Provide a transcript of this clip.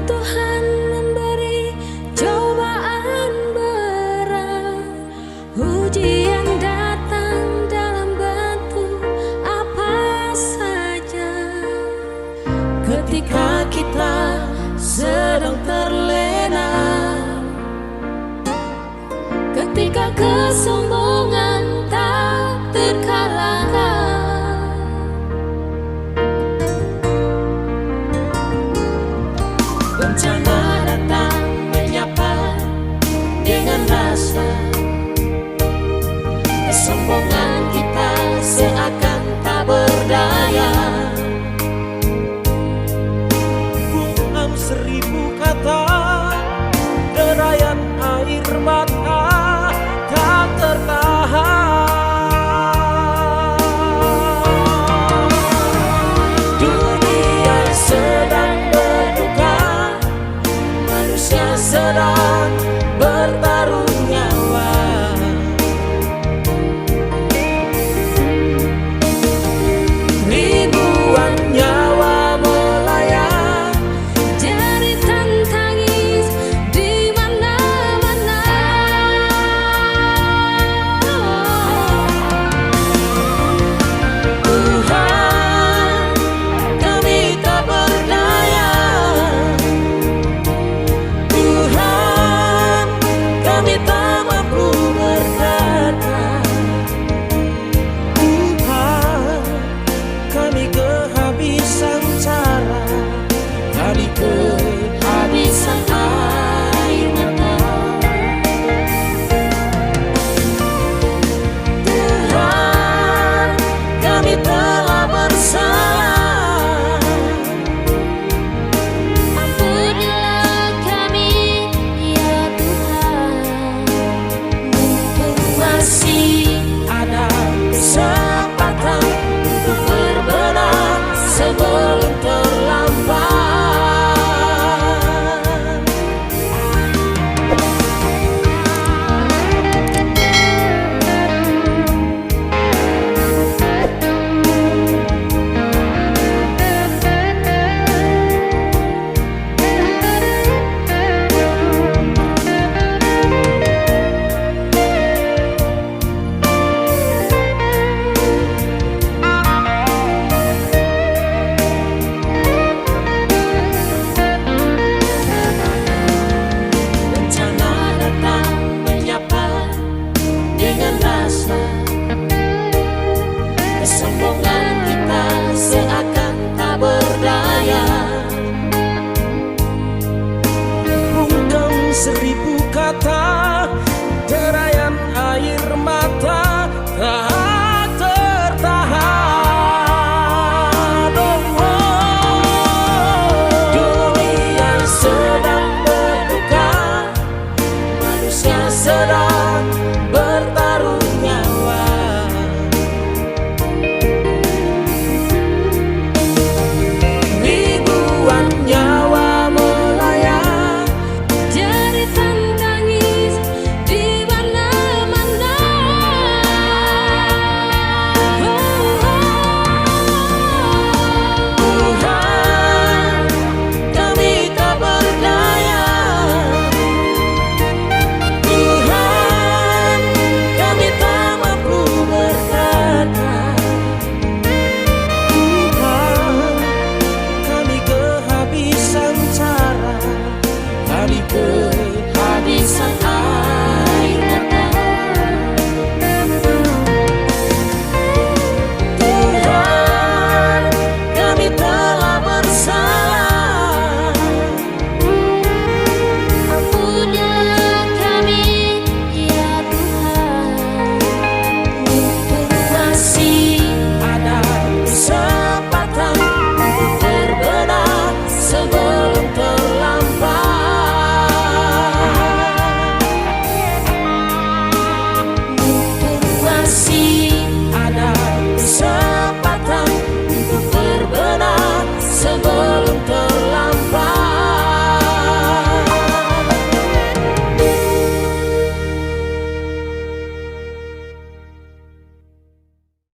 Tuhan memberi cobaan berat, ujian datang dalam bentuk apa saja. Ketika kita sedang terlena, ketika kesombongan tak terkalahkan, bencana datang menyapa dengan rasa kesombongan kita seakan tak berdaya. Buang 1000 kata, derayan air mata tak tertahan. Dunia sedang berduka, manusia sedang bertaruh nyawa. Ribuan nyawa melayang, jeritan tangis di mana-mana. Tuhan, kami tak berdaya. Tuhan, kami tak mampu berkata. Tuhan, kami kehabisan cara, kami kehabisan air mata. Tuhan, kami telah bersalah. Ampunilah kami, ya Tuhan. Mumpung masih Ada kesempatan untuk berbenah sebelum terlambat. Bencana datang menyapa dengan rasa kesombongan kita seakan tak berdaya. Bungkam 1000 kata, derayan air mata tak tertahan. Dunia sedang berduka, manusia sedang bertaruh nyawa. Ribuan nyawa melayang, jeritan tangis di mana-mana. Tuhan, kami tak berdaya. Tuhan, kami tak mampu berkata. Tuhan, kami kehabisan cara, kami kehabisan air mata. Tuhan, kami telah bersalah. Ampunilah kami, ya Tuhan. Mumpung masih Ada kesempatan untuk berbenah sebelum terlambat. mumpung masih